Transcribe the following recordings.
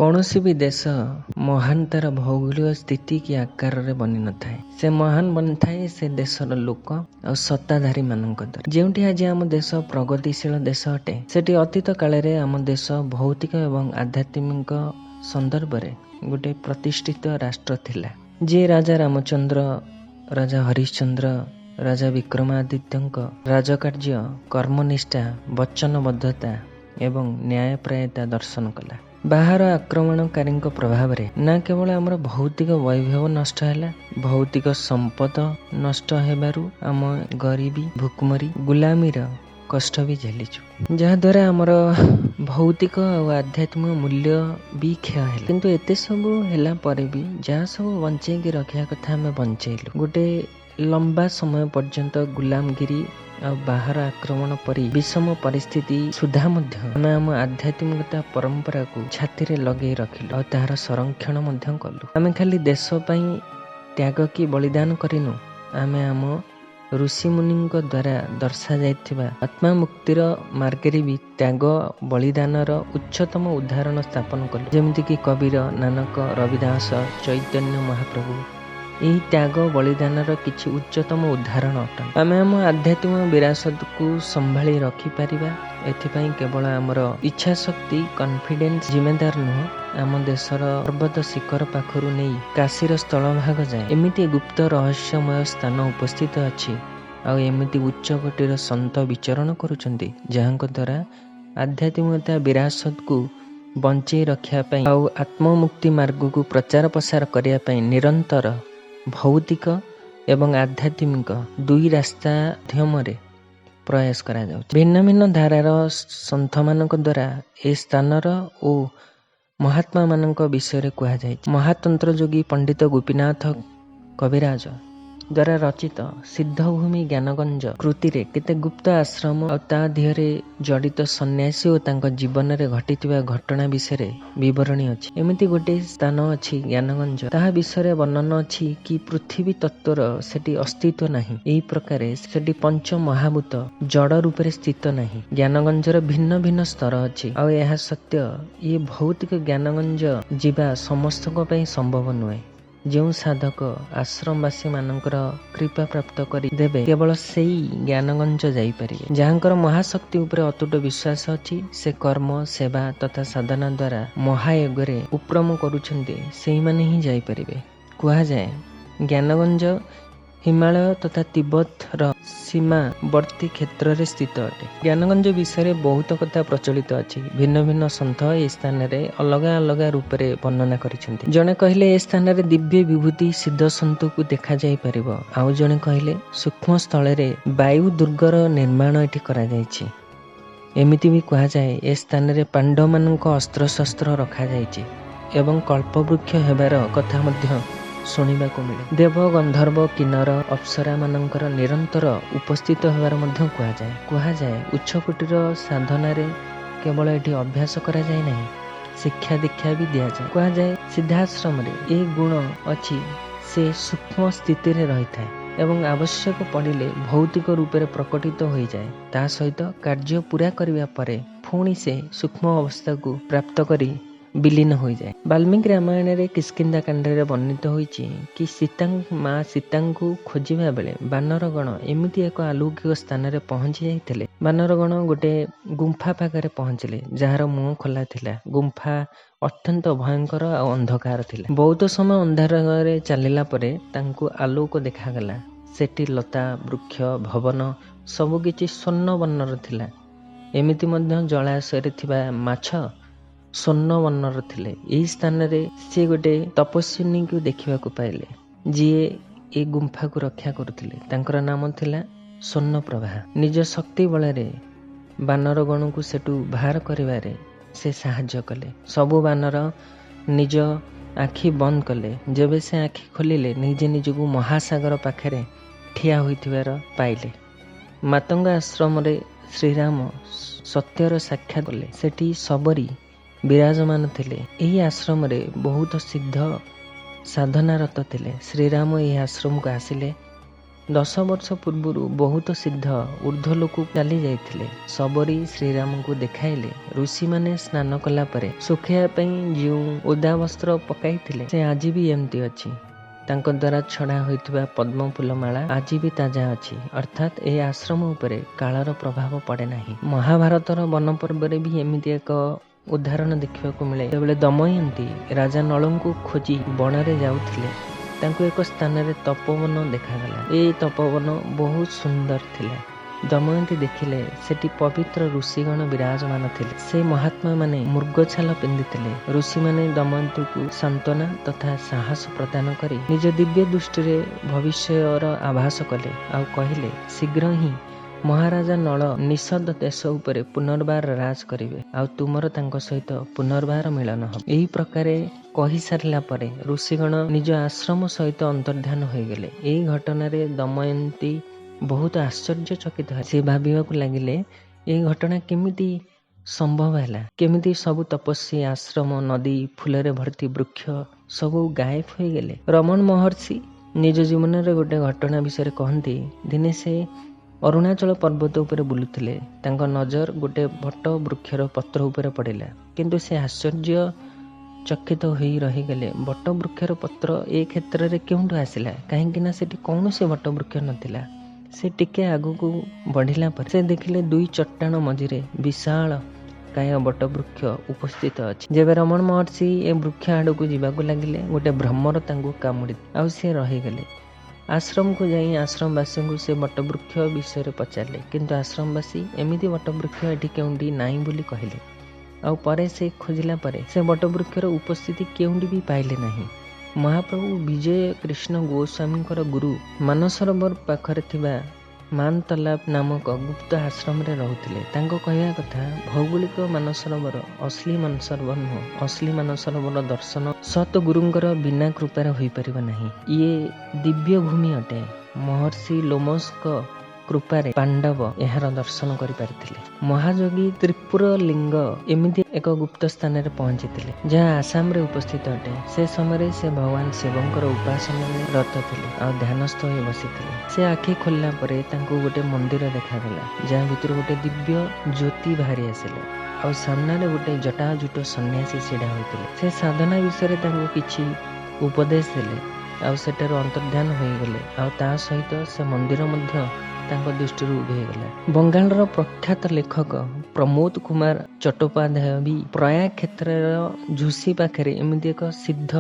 କୌଣସି ବି ଦେଶ ମହାନ ତାର ଭୌଗୋଳିକ ସ୍ଥିତି କି ଆକାରରେ ବନି ନଥାଏ। ସେ ମହାନ ବନିଥାଏ ସେ ଦେଶର ଲୋକ ଆଉ ସତ୍ତାଧାରୀ ମାନଙ୍କ ଦ୍ୱାରା। ଯେଉଁଠି ଆଜି ଆମ ଦେଶ ପ୍ରଗତିଶୀଳ ଦେଶ ଅଟେ, ସେଠି ଅତୀତ କାଳରେ ଆମ ଦେଶ ଭୌତିକ ଏବଂ ଆଧ୍ୟାତ୍ମିକ ସନ୍ଦର୍ଭରେ ଗୋଟେ ପ୍ରତିଷ୍ଠିତ ରାଷ୍ଟ୍ର ଥିଲା। ଯିଏ ରାଜା ରାମଚନ୍ଦ୍ର, ରାଜା ହରିଶ୍ଚନ୍ଦ୍ର, ରାଜା ବିକ୍ରମାଦିତ୍ୟଙ୍କ ରାଜକାର୍ଯ୍ୟ, କର୍ମନିଷ୍ଠା, ବଚନବଦ୍ଧତା ଏବଂ ନ୍ୟାୟପ୍ରାୟତା ଦର୍ଶନ କଲା। ବାହାର ଆକ୍ରମଣକାରୀଙ୍କ ପ୍ରଭାବରେ ନା କେବଳ ଆମର ଭୌତିକ ବୈଭବ ନଷ୍ଟ ହେଲା, ଭୌତିକ ସମ୍ପଦ ନଷ୍ଟ ହେବାରୁ ଆମ ଗରିବୀ, ଭୁକମରୀ, ଗୁଲାମୀର କଷ୍ଟ ବି ଝେଲିଛୁ, ଯାହାଦ୍ୱାରା ଆମର ଭୌତିକ ଆଉ ଆଧ୍ୟାତ୍ମିକ ମୂଲ୍ୟ ବି କ୍ଷୟ ହେଲା। କିନ୍ତୁ ଏତେ ସବୁ ହେଲା ପରେ ବି ଯାହା ସବୁ ବଞ୍ଚେଇକି ରଖିବା କଥା ଆମେ ବଞ୍ଚେଇଲୁ। ଗୋଟେ ଲମ୍ବା ସମୟ ପର୍ଯ୍ୟନ୍ତ ଗୁଲାମଗିରି ଆଉ ବାହାର ଆକ୍ରମଣ ପରି ବିଷମ ପରିସ୍ଥିତି ସୁଦ୍ଧା ମଧ୍ୟ ଆମେ ଆମ ଆଧ୍ୟାତ୍ମିକତା ପରମ୍ପରାକୁ ଛାତିରେ ଲଗେଇ ରଖିଲୁ ଆଉ ତାହାର ସଂରକ୍ଷଣ ମଧ୍ୟ କଲୁ। ଆମେ ଖାଲି ଦେଶ ପାଇଁ ତ୍ୟାଗ କି ବଳିଦାନ କରିନୁ, ଆମେ ଆମ ଋଷିମୁନିଙ୍କ ଦ୍ୱାରା ଦର୍ଶାଯାଇଥିବା ଆତ୍ମା ମୁକ୍ତିର ମାର୍ଗରେ ବି ତ୍ୟାଗ ବଳିଦାନର ଉଚ୍ଚତମ ଉଦାହରଣ ସ୍ଥାପନ କଲୁ। ଯେମିତିକି କବୀର, ନାନକ, ରବିଦାସ, ଚୈତନ୍ୟ ମହାପ୍ରଭୁ ଏହି ତ୍ୟାଗ ବଳିଦାନର କିଛି ଉଚ୍ଚତମ ଉଦାହରଣ ଅଟନ୍ତି। ଆମେ ଆମ ଆଧ୍ୟାତ୍ମିକ ବିରାସତକୁ ସମ୍ଭାଳି ରଖିପାରିବା, ଏଥିପାଇଁ କେବଳ ଆମର ଇଚ୍ଛା ଶକ୍ତି, କନଫିଡେନ୍ସ ଜିମେଦାର ନୁହଁ, ଆମ ଦେଶର ପର୍ବତ ଶିଖର ପାଖରୁ ନେଇ କାଶୀର ସ୍ଥଳଭାଗ ଯାଏ ଏମିତି ଗୁପ୍ତ ରହସ୍ୟମୟ ସ୍ଥାନ ଉପସ୍ଥିତ ଅଛି ଆଉ ଏମିତି ଉଚ୍ଚ କୋଟିର ସନ୍ଥ ବିଚରଣ କରୁଛନ୍ତି, ଯାହାଙ୍କ ଦ୍ୱାରା ଆଧ୍ୟାତ୍ମିକତା ବିରାସତକୁ ବଞ୍ଚେଇ ରଖିବା ପାଇଁ ଆଉ ଆତ୍ମମୁକ୍ତି ମାର୍ଗକୁ ପ୍ରଚାର ପ୍ରସାର କରିବା ପାଇଁ ନିରନ୍ତର ଭୌତିକ ଏବଂ ଆଧ୍ୟାତ୍ମିକ ଦୁଇ ରାସ୍ତା ମାଧ୍ୟମରେ ପ୍ରୟାସ କରାଯାଉଛି। ଭିନ୍ନ ଭିନ୍ନ ଧାରାର ସନ୍ଥମାନଙ୍କ ଦ୍ୱାରା ଏ ସ୍ଥାନର ଓ ମହାତ୍ମାମାନଙ୍କ ବିଷୟରେ କୁହାଯାଇଛି। ମହାତନ୍ତ୍ର ଯୋଗୀ ପଣ୍ଡିତ ଗୋପୀନାଥ କବିରାଜ ଦ୍ୱାରା ରଚିତ ସିଦ୍ଧଭୂମି ଜ୍ଞାନଗଞ୍ଜ କୃତିରେ କେତେ ଗୁପ୍ତ ଆଶ୍ରମ ଆଉ ତା ଦେହରେ ଜଡ଼ିତ ସନ୍ନ୍ୟାସୀ ଓ ତାଙ୍କ ଜୀବନରେ ଘଟିଥିବା ଘଟଣା ବିଷୟରେ ବିବରଣୀ ଅଛି। ଏମିତି ଗୋଟେ ସ୍ଥାନ ଅଛି ଜ୍ଞାନଗଞ୍ଜ, ତାହା ବିଷୟରେ ବର୍ଣ୍ଣନା ଅଛି କି ପୃଥିବୀ ତତ୍ତ୍ୱର ସେଠି ଅସ୍ତିତ୍ୱ ନାହିଁ। ଏହି ପ୍ରକାରେ ସେଠି ପଞ୍ଚ ମହାଭୂତ ଜଡ଼ ରୂପରେ ସ୍ଥିତ ନାହିଁ। ଜ୍ଞାନଗଞ୍ଜର ଭିନ୍ନ ଭିନ୍ନ ସ୍ତର ଅଛି ଆଉ ଏହା ସତ୍ୟ, ଇଏ ଭୌତିକ ଜ୍ଞାନଗଞ୍ଜ ଯିବା ସମସ୍ତଙ୍କ ପାଇଁ ସମ୍ଭବ ନୁହେଁ। ଯେଉଁ ସାଧକ ଆଶ୍ରମବାସୀ ମାନଙ୍କର କୃପା ପ୍ରାପ୍ତ କରି ଦେବେ, କେବଳ ସେଇ ଜ୍ଞାନଗଞ୍ଜ ଯାଇପାରିବେ। ଯାହାଙ୍କର ମହାଶକ୍ତି ଉପରେ ଅତୁଟ ବିଶ୍ୱାସ ଅଛି, ସେ କର୍ମ, ସେବା ତଥା ସାଧନା ଦ୍ୱାରା ମହାୟୋଗରେ ଉପକ୍ରମ କରୁଛନ୍ତି, ସେଇମାନେ ହିଁ ଯାଇପାରିବେ। କୁହାଯାଏ ଜ୍ଞାନଗଞ୍ଜ ହିମାଳୟ ତଥା ତିବ୍ବତର ସୀମାବର୍ତ୍ତୀ କ୍ଷେତ୍ରରେ ସ୍ଥିତ ଅଟେ। ଜ୍ଞାନଗଞ୍ଜ ବିଷୟରେ ବହୁତ କଥା ପ୍ରଚଳିତ ଅଛି। ଭିନ୍ନ ଭିନ୍ନ ସନ୍ଥ ଏ ସ୍ଥାନରେ ଅଲଗା ଅଲଗା ରୂପରେ ବର୍ଣ୍ଣନା କରିଛନ୍ତି। ଜଣେ କହିଲେ ଏ ସ୍ଥାନରେ ଦିବ୍ୟ ବିଭୂତି ସିଦ୍ଧ ସନ୍ତକୁ ଦେଖାଯାଇପାରିବ, ଆଉ ଜଣେ କହିଲେ ସୂକ୍ଷ୍ମ ସ୍ଥଳରେ ବାୟୁ ଦୁର୍ଗର ନିର୍ମାଣ ଏଠି କରାଯାଇଛି। ଏମିତି ବି କୁହାଯାଏ ଏ ସ୍ଥାନରେ ପାଣ୍ଡବମାନଙ୍କ ଅସ୍ତ୍ରଶସ୍ତ୍ର ରଖାଯାଇଛି ଏବଂ କଳ୍ପବୃକ୍ଷ ହେବାର କଥା ମଧ୍ୟ ଶୁଣିବାକୁ ମିଳେ। ଦେବ, ଗନ୍ଧର୍ବ, କିନ୍ନର, ଅପ୍ସରା ମାନଙ୍କର ନିରନ୍ତର ଉପସ୍ଥିତ ହେବାର ମଧ୍ୟ କୁହାଯାଏ ଉଚ୍ଚକୋଟୀର ସାଧନାରେ କେବଳ ଏଠି ଅଭ୍ୟାସ କରାଯାଏ ନାହିଁ, ଶିକ୍ଷା ଦୀକ୍ଷା ବି ଦିଆଯାଏ। କୁହାଯାଏ ସିଦ୍ଧାଶ୍ରମରେ ଏ ଗୁଣ ଅଛି, ସେ ସୂକ୍ଷ୍ମ ସ୍ଥିତିରେ ରହିଥାଏ ଏବଂ ଆବଶ୍ୟକ ପଡ଼ିଲେ ଭୌତିକ ରୂପରେ ପ୍ରକଟିତ ହୋଇଯାଏ। ତା ସହିତ କାର୍ଯ୍ୟ ପୁରା କରିବା ପରେ ପୁଣି ସେ ସୂକ୍ଷ୍ମ ଅବସ୍ଥାକୁ ପ୍ରାପ୍ତ କରି ବିଲୀନ ହୋଇଯାଏ। ବାଲ୍ମୀକି ରାମାୟଣରେ କିଷ୍କିନ୍ଧା କାଣ୍ଡରେ ବର୍ଣ୍ଣିତ ହୋଇଛି କି ମା ସୀତାଙ୍କୁ ଖୋଜିବା ବେଳେ ବାନରଗଣ ଏମିତି ଏକ ଆଲୌକିକ ସ୍ଥାନରେ ପହଞ୍ଚି ଯାଇଥିଲେ। ବାନରଗଣ ଗୋଟେ ଗୁମ୍ଫା ପାଖରେ ପହଞ୍ଚିଲେ, ଯାହାର ମୁହଁ ଖୋଲା ଥିଲା। ଗୁମ୍ଫା ଅତ୍ୟନ୍ତ ଭୟଙ୍କର ଆଉ ଅନ୍ଧକାର ଥିଲା। ବହୁତ ସମୟ ଅନ୍ଧାରରେ ଚାଲିଲା ପରେ ତାଙ୍କୁ ଆଲୋକ ଦେଖାଗଲା। ସେଠି ଲତା, ବୃକ୍ଷ, ଭବନ ସବୁକିଛି ସ୍ୱର୍ଣ୍ଣ ବର୍ଣ୍ଣର ଥିଲା। ଏମିତି ମଧ୍ୟ ଜଳାଶୟରେ ଥିବା ମାଛ ସ୍ୱର୍ଣ୍ଣ ବର୍ଣ୍ଣର ଥିଲେ। ଏହି ସ୍ଥାନରେ ସେ ଗୋଟେ ତପସ୍ୱିନୀକୁ ଦେଖିବାକୁ ପାଇଲେ, ଯିଏ ଏ ଗୁମ୍ଫାକୁ ରକ୍ଷା କରୁଥିଲେ। ତାଙ୍କର ନାମ ଥିଲା ସ୍ୱର୍ଣ୍ଣପ୍ରଭା। ନିଜ ଶକ୍ତି ବଳରେ ବାନରଗଣକୁ ସେଠୁ ବାହାର କରିବାରେ ସେ ସାହାଯ୍ୟ କଲେ। ସବୁ ବାନର ନିଜ ଆଖି ବନ୍ଦ କଲେ। ଯେବେ ସେ ଆଖି ଖୋଲିଲେ, ନିଜେ ନିଜକୁ ମହାସାଗର ପାଖରେ ଠିଆ ହୋଇଥିବାର ପାଇଲେ। ମାତଙ୍ଗ ଆଶ୍ରମରେ ଶ୍ରୀରାମ ସତ୍ୟର ସାକ୍ଷାତ କଲେ। ସେଠି ଶବରୀ ବିରାଜମାନ ଥିଲେ। ଏହି ଆଶ୍ରମରେ ବହୁତ ସିଦ୍ଧ ସାଧନାରତ ଥିଲେ। ଶ୍ରୀରାମ ଏହି ଆଶ୍ରମକୁ ଆସିଲେ 10 ବର୍ଷ ପୂର୍ବରୁ ବହୁତ ସିଦ୍ଧ ଊର୍ଦ୍ଧ୍ୱଲୋକକୁ ଚାଲି ଯାଇଥିଲେ। ଶବରୀ ଶ୍ରୀରାମଙ୍କୁ ଦେଖାଇଲେ। ଋଷିମାନେ ସ୍ନାନ କଲା ପରେ ଶୁଖାଇବା ପାଇଁ ଯେଉଁ ଓଦା ବସ୍ତ୍ର ପକାଇଥିଲେ ସେ ଆଜି ବି ଏମିତି ଅଛି। ତାଙ୍କ ଦ୍ୱାରା ଛଡ଼ା ହୋଇଥିବା ପଦ୍ମ ଫୁଲମାଳା ଆଜି ବି ତାଜା ଅଛି। ଅର୍ଥାତ୍ ଏ ଆଶ୍ରମ ଉପରେ କାଳର ପ୍ରଭାବ ପଡ଼େ ନାହିଁ। ମହାଭାରତର ବନ ପର୍ବରେ ବି ଏମିତି ଏକ ଉଦାହରଣ ଦେଖିବାକୁ ମିଳେ। ଯେତେବେଳେ ଦମୟନ୍ତୀ ରାଜା ନଳଙ୍କୁ ଖୋଜି ବଣରେ ଯାଉଥିଲେ ତାଙ୍କୁ ଏକ ସ୍ଥାନରେ ତପୋବନ ଦେଖାଗଲା। ଏହି ତପୋବନ ବହୁତ ସୁନ୍ଦର ଥିଲା। ଦମୟନ୍ତୀ ଦେଖିଲେ ସେଠି ପବିତ୍ର ଋଷିଗଣ ବିରାଜମାନ ଥିଲେ। ସେ ମହାତ୍ମା ମାନେ ମୃଗଛାଲ ପିନ୍ଧିଥିଲେ। ଋଷିମାନେ ଦମୟନ୍ତୀକୁ ସାନ୍ତ୍ୱନା ତଥା ସାହସ ପ୍ରଦାନ କରି ନିଜ ଦିବ୍ୟ ଦୃଷ୍ଟିରେ ଭବିଷ୍ୟର ଆଭାସ କଲେ ଆଉ କହିଲେ ଶୀଘ୍ର ହିଁ ମହାରାଜା ନଳ ନିଷଦ ଦେଶ ଉପରେ ପୁନର୍ବାର ରାଜ କରିବେ ଆଉ ତୁମର ତାଙ୍କ ସହିତ ପୁନର୍ବାର ମିଳନ ହେବ। ଏହି ପ୍ରକାରେ କହିସାରିଲା ପରେ ଋଷିଗଣ ନିଜ ଆଶ୍ରମ ସହିତ ଅନ୍ତର୍ଧ୍ୟାନ ହୋଇଗଲେ। ଏହି ଘଟଣାରେ ଦମୟନ୍ତୀ ବହୁତ ଆଶ୍ଚର୍ଯ୍ୟଚକିତ ହେଲେ। ସେ ଭାବିବାକୁ ଲାଗିଲେ ଏହି ଘଟଣା କେମିତି ସମ୍ଭବ ହେଲା, କେମିତି ସବୁ ତପସ୍ୱୀ ଆଶ୍ରମ ନଦୀ ଫୁଲରେ ଭର୍ତ୍ତି ବୃକ୍ଷ ସବୁ ଗାୟବ ହୋଇଗଲେ। ରମଣ ମହର୍ଷି ନିଜ ଜୀବନରେ ଗୋଟେ ଘଟଣା ବିଷୟରେ କହନ୍ତି। ଦିନେ ସେ ଅରୁଣାଚଳ ପର୍ବତ ଉପରେ ବୁଲୁଥିଲେ। ତାଙ୍କ ନଜର ଗୋଟେ ବଟ ବୃକ୍ଷର ପତ୍ର ଉପରେ ପଡ଼ିଲା। କିନ୍ତୁ ସେ ଆଶ୍ଚର୍ଯ୍ୟ ଚକିତ ହୋଇ ରହିଗଲେ। ବଟ ବୃକ୍ଷର ପତ୍ର ଏ କ୍ଷେତ୍ରରେ କେଉଁଠୁ ଆସିଲା, କାହିଁକି ନା ସେଠି କୌଣସି ବଟ ବୃକ୍ଷ ନଥିଲା। ସେ ଟିକେ ଆଗକୁ ବଢ଼ିଲା ପରେ ସେ ଦେଖିଲେ ଦୁଇ ଚଟ୍ଟାଣ ମଝିରେ ବିଶାଳ କାୟ ବଟ ବୃକ୍ଷ ଉପସ୍ଥିତ ଅଛି। ଯେବେ ରମଣ ମହର୍ଷି ଏ ବୃକ୍ଷ ଆଡ଼କୁ ଯିବାକୁ ଲାଗିଲେ ଗୋଟେ ଭ୍ରମର ତାଙ୍କୁ କାମୁଡ଼ି ଆଉ ସେ ରହିଗଲେ। ଆଶ୍ରମକୁ ଯାଇ ଆଶ୍ରମବାସୀଙ୍କୁ ସେ ବଟବୃକ୍ଷ ବିଷୟରେ ପଚାରିଲେ, କିନ୍ତୁ ଆଶ୍ରମବାସୀ ଏମିତି ବଟବୃକ୍ଷ ଏଠି କେଉଁଠି ନାହିଁ ବୋଲି କହିଲେ। ଆଉ ପରେ ସେ ଖୋଜିଲା ପରେ ସେ ବଟବୃକ୍ଷର ଉପସ୍ଥିତି କେଉଁଠି ବି ପାଇଲେ ନାହିଁ। ମହାପ୍ରଭୁ ବିଜୟ କୃଷ୍ଣ ଗୋସ୍ୱାମୀଙ୍କର ଗୁରୁ ମାନସରୋବର ପାଖରେ ଥିବା ମାନତଲାବ ନାମକ ଗୁପ୍ତ ଆଶ୍ରମରେ ରହୁଥିଲେ। ତାଙ୍କ କହିବା କଥା ଭୌଗୋଳିକ ମାନସରୋବର ଅଶ୍ଲୀ ମାନସରୋବର ନୁହଁ। ଅଶ୍ଲୀ ମାନସରୋବର ଦର୍ଶନ ସତ୍ ଗୁରୁଙ୍କର ବିନା କୃପାରେ ହୋଇପାରିବ ନାହିଁ। ଇଏ ଦିବ୍ୟ ଭୂମି ଅଟେ। ମହର୍ଷି ଲୋମସଙ୍କ କୃପାରେ ପାଣ୍ଡବ ଏହାର ଦର୍ଶନ କରିପାରିଥିଲେ। ମହାଯୋଗୀ ତ୍ରିପୁର ଲିଙ୍ଗ ଏମିତି ଏକ ଗୁପ୍ତ ସ୍ଥାନରେ ପହଞ୍ଚିଥିଲେ ଯାହା ଆସାମରେ ଉପସ୍ଥିତ ଅଟେ। ସେ ସମୟରେ ସେ ଭଗବାନ ଶିବଙ୍କର ଉପାସନାରେ ରତ ଥିଲେ ଆଉ ଧ୍ୟାନସ୍ଥ ହୋଇ ବସିଥିଲେ। ସେ ଆଖି ଖୋଲିଲା ପରେ ତାଙ୍କୁ ଗୋଟେ ମନ୍ଦିର ଦେଖାଗଲା ଯାହା ଭିତରୁ ଗୋଟେ ଦିବ୍ୟ ଜ୍ୟୋତି ବାହାରି ଆସିଲା ଆଉ ସାମ୍ନାରେ ଗୋଟେ ଜଟାଜୁଟ ସନ୍ନ୍ୟାସୀ ଛିଡ଼ା ହୋଇଥିଲେ। ସେ ସାଧନା ବିଷୟରେ ତାଙ୍କୁ କିଛି ଉପଦେଶ ଦେଲେ ଆଉ ସେଠାରୁ ଅନ୍ତର୍ଧ୍ୟାନ ହୋଇଗଲେ ଆଉ ତା ସହିତ ସେ ମନ୍ଦିର ମଧ୍ୟ ତାଙ୍କ ଦୃଷ୍ଟିରୁ ଉଭେଇଗଲା। ବଙ୍ଗାଳର ପ୍ରଖ୍ୟାତ ଲେଖକ ପ୍ରମୋଦ କୁମାର ଚଟ୍ଟୋପାଧ୍ୟାୟ ବି ପ୍ରୟାଗ କ୍ଷେତ୍ରର ଝୁସି ପାଖରେ ଏମିତି ଏକ ସିଦ୍ଧ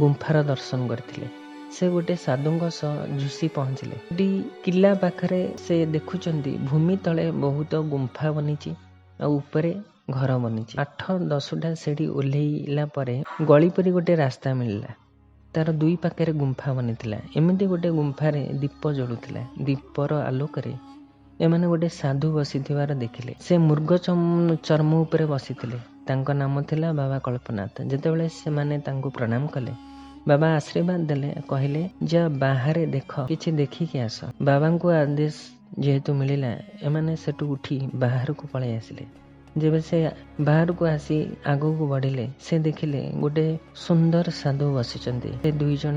ଗୁମ୍ଫାର ଦର୍ଶନ କରିଥିଲେ। ସେ ଗୋଟେ ସାଧୁଙ୍କ ସହ ଝୁସି ପହଞ୍ଚିଲେ। ସେଠି କିଲ୍ଲା ପାଖରେ ସେ ଦେଖୁଛନ୍ତି ଭୂମି ତଳେ ବହୁତ ଗୁମ୍ଫା ବନିଛି ଆଉ ଉପରେ ଘର ବନିଛି। 8-10ଟା ସେଠି ଓହ୍ଲେଇଲା ପରେ ଗଳି ପରି ଗୋଟେ ରାସ୍ତା ମିଳିଲା। ତାର ଦୁଇ ପାଖରେ ଗୁମ୍ଫା ବନିଥିଲା। ଏମିତି ଗୋଟେ ଗୁମ୍ଫାରେ ଦୀପ ଜଳୁଥିଲା। ଦୀପର ଆଲୋକରେ ଏମାନେ ଗୋଟେ ସାଧୁ ବସିଥିବାର ଦେଖିଲେ। ସେ ମୃଗ ଚର୍ମ ଉପରେ ବସିଥିଲେ। ତାଙ୍କ ନାମ ଥିଲା ବାବା କଳ୍ପନାଥ। ଯେତେବେଳେ ସେମାନେ ତାଙ୍କୁ ପ୍ରଣାମ କଲେ ବାବା ଆଶୀର୍ବାଦ ଦେଲେ, କହିଲେ ଯା ବାହାରେ ଦେଖ, କିଛି ଦେଖିକି ଆସ। ବାବାଙ୍କୁ ଆଦେଶ ଯେହେତୁ ମିଳିଲା ଏମାନେ ସେଠୁ ଉଠି ବାହାରକୁ ପଳାଇ ଆସିଲେ। ଯେବେ ସେ ବାହାରକୁ ଆସି ଆଗକୁ ବଢ଼ିଲେ ସେ ଦେଖିଲେ ଗୋଟେ ସୁନ୍ଦର ସାଧୁ ବସିଛନ୍ତି। ସେ ଦୁଇ ଜଣ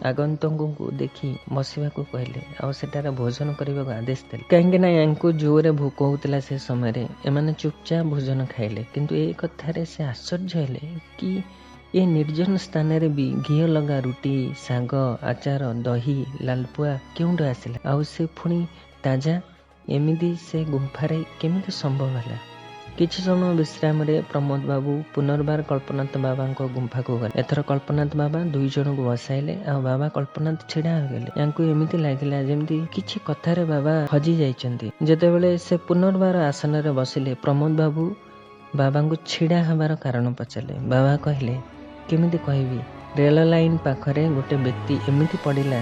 ଆଗନ୍ତୁକଙ୍କୁ ଦେଖି ବସିବାକୁ କହିଲେ ଆଉ ସେଠାରେ ଭୋଜନ କରିବାକୁ ଆଦେଶ ଦେଲେ। କାହିଁକି ନା ୟାଙ୍କୁ ଜୋରରେ ଭୋକ ହଉଥିଲା ସେ ସମୟରେ। ଏମାନେ ଚୁପଚାପ ଭୋଜନ ଖାଇଲେ। କିନ୍ତୁ ଏ କଥାରେ ସେ ଆଶ୍ଚର୍ଯ୍ୟ ହେଲେ କି ଏ ନିର୍ଜନ ସ୍ଥାନରେ ବି ଘିଅ ଲଗା ରୁଟି, ଶାଗ, ଆଚାର, ଦହି, ଲାଲପୁଆ କେଉଁଠୁ ଆସିଲା ଆଉ ସେ ପୁଣି ତାଜା ଏମିତି ସେ ଗୁମ୍ଫାରେ କେମିତି ସମ୍ଭବ ହେଲା? କିଛି ସମୟ ବିଶ୍ରାମରେ ପ୍ରମୋଦ ବାବୁ ପୁନର୍ବାର କଳ୍ପନାଥ ବାବାଙ୍କ ଗୁମ୍ଫାକୁ ଗଲେ। ଏଥର କଳ୍ପନାଥ ବାବା ଦୁଇ ଜଣଙ୍କୁ ବସାଇଲେ ଆଉ ବାବା କଳ୍ପନାଥ ଛିଡ଼ା ହୋଇଗଲେ। ୟାଙ୍କୁ ଏମିତି ଲାଗିଲା ଯେମିତି କିଛି କଥାରେ ବାବା ହଜି ଯାଇଛନ୍ତି। ଯେତେବେଳେ ସେ ପୁନର୍ବାର ଆସନରେ ବସିଲେ ପ୍ରମୋଦ ବାବୁ ବାବାଙ୍କୁ ଛିଡ଼ା ହେବାର କାରଣ ପଚାରିଲେ। ବାବା କହିଲେ କେମିତି କହିବି, ରେଳ ଲାଇନ ପାଖରେ ଗୋଟେ ବ୍ୟକ୍ତି ଏମିତି ପଡ଼ିଲା,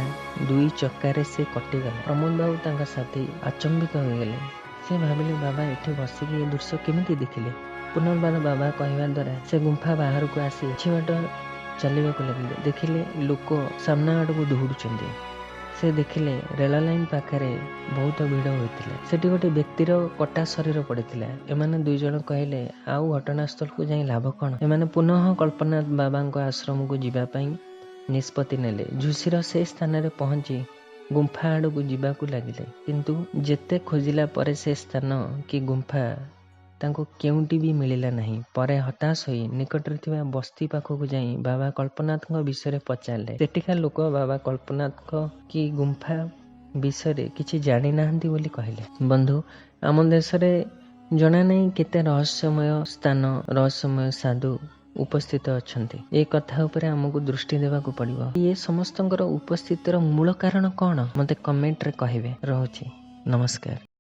ଦୁଇ ଚକାରେ ସେ କଟିଗଲା। ପ୍ରମୋଦ ବାବୁ ତାଙ୍କ ସାଥୀ ଆଚମ୍ବିତ ହୋଇଗଲେ। ସେ ଭାବିଲେ ବାବା ଏଠି ବସିକି ଏ ଦୃଶ୍ୟ କେମିତି ଦେଖିଲେ। ପୁନର୍ବାର ବାବା କହିବା ଦ୍ୱାରା ସେ ଗୁମ୍ଫା ବାହାରକୁ ଆସି କିଛି ବାଟ ଚାଲିବାକୁ ଲାଗିଲେ। ଦେଖିଲେ ଲୋକ ସାମ୍ନା ଆଡ଼କୁ ଦୌଡ଼ୁଛନ୍ତି। ସେ ଦେଖିଲେ ରେଳ ଲାଇନ ପାଖରେ ବହୁତ ଭିଡ଼ ହୋଇଥିଲା। ସେଠି ଗୋଟେ ବ୍ୟକ୍ତିର କଟା ଶରୀର ପଡ଼ିଥିଲା। ଏମାନେ ଦୁଇ ଜଣ କହିଲେ ଆଉ ଘଟଣାସ୍ଥଳକୁ ଯାଇ ଲାଭ କ'ଣ? ଏମାନେ ପୁନଃ କଳ୍ପନାଥ ବାବାଙ୍କ ଆଶ୍ରମକୁ ଯିବା ପାଇଁ ନିଷ୍ପତ୍ତି ନେଲେ। ଝୁସିର ସେ ସ୍ଥାନରେ ପହଞ୍ଚି ଗୁମ୍ଫା ଆଡ଼କୁ ଯିବାକୁ ଲାଗିଲେ, କିନ୍ତୁ ଯେତେ ଖୋଜିଲା ପରେ ସେ ସ୍ଥାନ କି ଗୁମ୍ଫା ତାଙ୍କୁ କେଉଁଠି ବି ମିଳିଲା ନାହିଁ। ପରେ ହତାଶ ହୋଇ ନିକଟରେ ଥିବା ବସ୍ତି ପାଖକୁ ଯାଇ ବାବା କଳ୍ପନାଥଙ୍କ ବିଷୟରେ ପଚାରିଲେ। ସେଠିକା ଲୋକ ବାବା କଳ୍ପନାଥଙ୍କ କି ଗୁମ୍ଫା ବିଷୟରେ କିଛି ଜାଣିନାହାନ୍ତି ବୋଲି କହିଲେ। ବନ୍ଧୁ, ଆମ ଦେଶରେ ଜଣା ନାହିଁ କେତେ ରହସ୍ୟମୟ ସ୍ଥାନ, ରହସ୍ୟମୟ ସାଧୁ ଉପସ୍ଥିତ ଅଛନ୍ତି। ଏ କଥା ଉପରେ ଆମକୁ ଦୃଷ୍ଟି ଦେବାକୁ ପଡ଼ିବ। ଏ ସମସ୍ତଙ୍କର ଉପସ୍ଥିତିର ମୂଳ କାରଣ କ'ଣ? ମୋତେ କମେଣ୍ଟରେ କହିବେ। ରହୁଛି, ନମସ୍କାର।